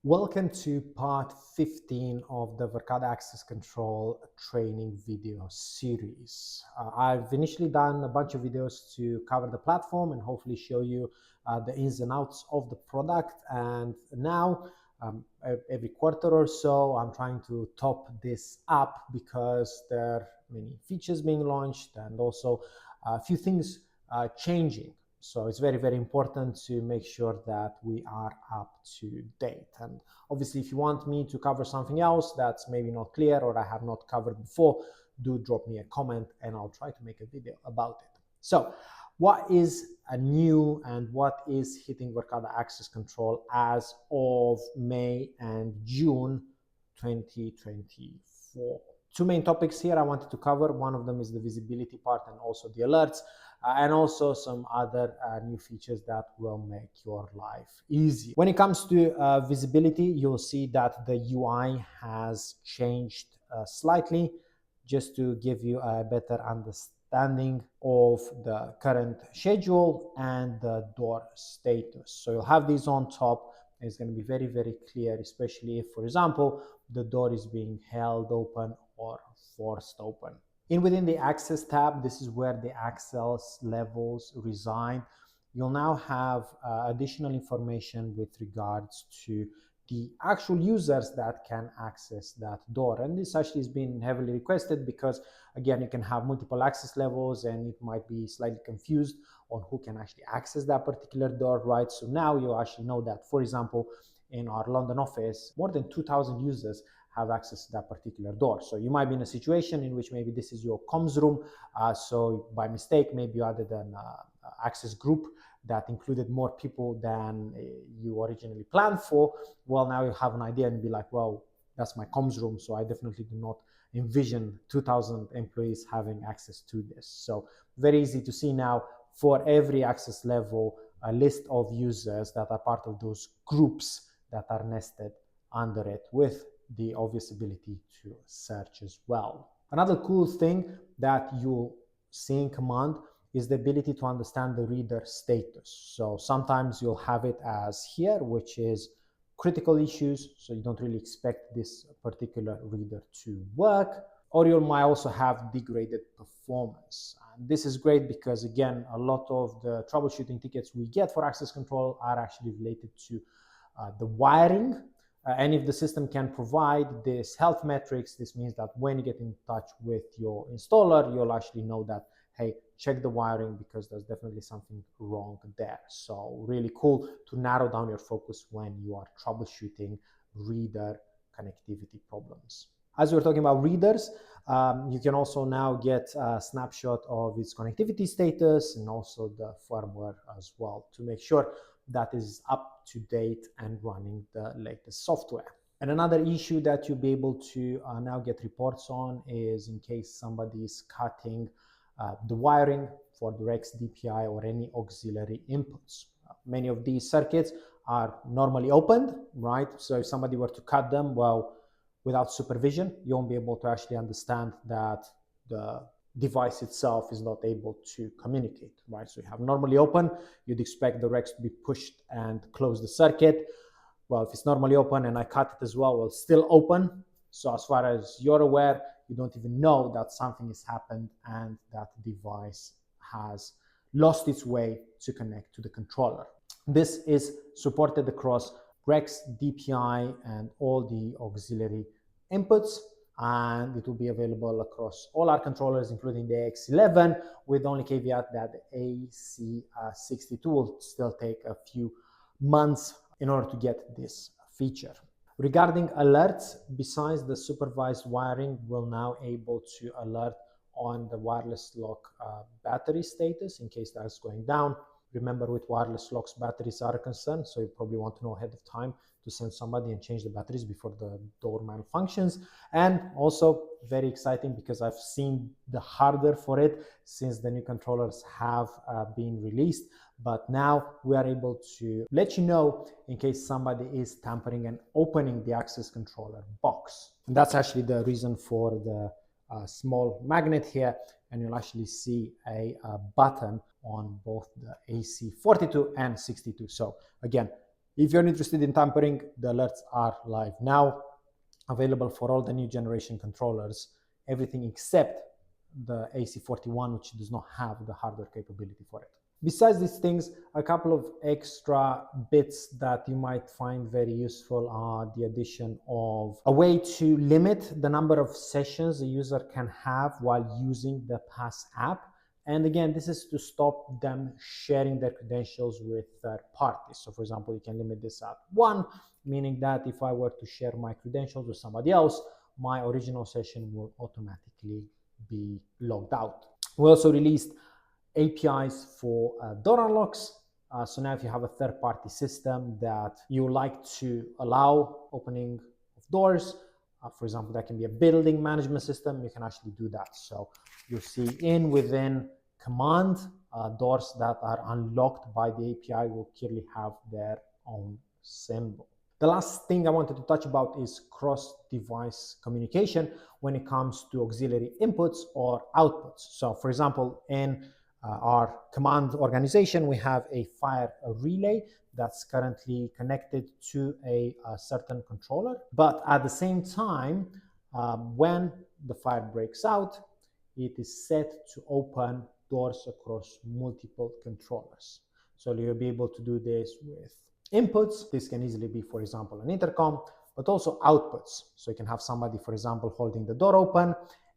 Welcome to part 15 of the Verkada Access Control training video series. I've initially done a bunch of videos to cover the platform and hopefully show you the ins and outs of the product. And now, every quarter or so, I'm trying to top this up because there are many features being launched and also a few things changing. So it's very, very important to make sure that we are up to date. And obviously, if you want me to cover something else that's maybe not clear or I have not covered before, do drop me a comment and I'll try to make a video about it. So what is new and what is hitting Verkada Access Control as of May and June 2024? Two main topics here I wanted to cover. One of them is the visibility part and also the alerts, and also some other new features that will make your life easy. When it comes to visibility, you'll see that the UI has changed slightly, just to give you a better understanding of the current schedule and the door status. So you'll have these on top. It's going to be very, very clear, especially if, for example, the door is being held open or forced open. Within the access tab, this is where the access levels reside. You'll now have additional information with regards to the actual users that can access that door. And this actually has been heavily requested because, again, you can have multiple access levels and it might be slightly confused on who can actually access that particular door, right? So now you actually know that, for example, in our London office, more than 2,000 users have access to that particular door. So you might be in a situation in which maybe this is your comms room. So by mistake, maybe you added an access group that included more people than you originally planned for. Well, now you have an idea and be like, well, that's my comms room. So I definitely do not envision 2,000 employees having access to this. So very easy to see now for every access level, a list of users that are part of those groups that are nested under it with the obvious ability to search as well. Another cool thing that you'll see in command is the ability to understand the reader status. So sometimes you'll have it as here, which is critical issues. So you don't really expect this particular reader to work. Or you might also have degraded performance. And this is great because, again, a lot of the troubleshooting tickets we get for access control are actually related to the wiring. And if the system can provide this health metrics, this means that when you get in touch with your installer, you'll actually know that, hey, check the wiring because there's definitely something wrong there. So really cool to narrow down your focus when you are troubleshooting reader connectivity problems. As we're talking about readers, you can also now get a snapshot of its connectivity status and also the firmware as well to make sure that is up to date and running the latest software. And another issue that you'll be able to now get reports on is in case somebody is cutting the wiring for the Rex DPI or any auxiliary inputs. Many of these circuits are normally opened, right? So if somebody were to cut them, well, without supervision, you won't be able to actually understand that the device itself is not able to communicate, right? So you have normally open, you'd expect the Rex to be pushed and close the circuit. Well, if it's normally open and I cut it as well, well, it's still open. So as far as you're aware, you don't even know that something has happened and that device has lost its way to connect to the controller. This is supported across Rex, DPI, and all the auxiliary inputs, and it will be available across all our controllers, including the AX11, with the only caveat that the AC62 will still take a few months in order to get this feature. Regarding alerts, besides the supervised wiring, we're now able to alert on the wireless lock battery status in case that's going down. Remember, with wireless locks, batteries are a concern, so you probably want to know ahead of time to send somebody and change the batteries before the door malfunctions. And also very exciting because I've seen the hardware for it since the new controllers have been released. But now we are able to let you know in case somebody is tampering and opening the access controller box. And that's actually the reason for the small magnet here, and you'll actually see a button on both the AC42 and 62. So again, If you're interested in tampering, the alerts are live now, available for all the new generation controllers, everything except the AC41, which does not have the hardware capability for it. Besides these things, a couple of extra bits that you might find very useful are the addition of a way to limit the number of sessions a user can have while using the Pass app. And again, this is to stop them sharing their credentials with third parties. So for example, you can limit this at 1, meaning that if I were to share my credentials with somebody else, my original session will automatically be logged out. We also released APIs for door unlocks. So now if you have a third-party system that you like to allow opening of doors, for example, that can be a building management system, you can actually do that. So you'll see within command, doors that are unlocked by the API will clearly have their own symbol. The last thing I wanted to touch about is cross-device communication when it comes to auxiliary inputs or outputs. So for example, in our command organization, we have a fire relay that's currently connected to a certain controller. But at the same time, when the fire breaks out, it is set to open doors across multiple controllers. So you'll be able to do this with inputs. This can easily be, for example, an intercom, but also outputs. So you can have somebody, for example, holding the door open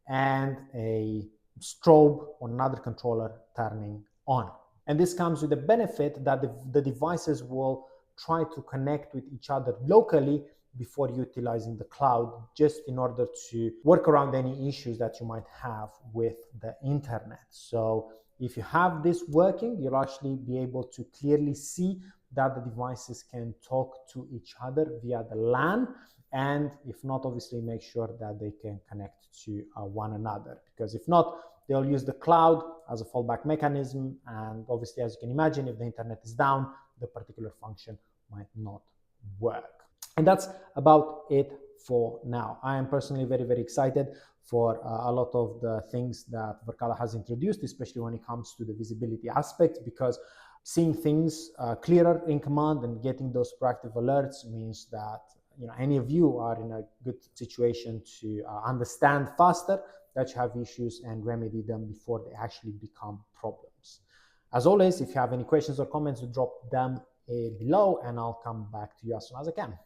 and a strobe on another controller turning on. And this comes with the benefit that the devices will try to connect with each other locally before utilizing the cloud, just in order to work around any issues that you might have with the internet. So if you have this working, you'll actually be able to clearly see that the devices can talk to each other via the LAN, and if not, obviously make sure that they can connect to one another, because if not, they'll use the cloud as a fallback mechanism, and obviously, as you can imagine, if the internet is down, the particular function might not work. And that's about it for now. I am personally very, very excited for a lot of the things that Verkada has introduced, especially when it comes to the visibility aspect, because seeing things clearer in command and getting those proactive alerts means that any of you are in a good situation to understand faster that you have issues and remedy them before they actually become problems. As always, if you have any questions or comments, drop them below and I'll come back to you as soon as I can.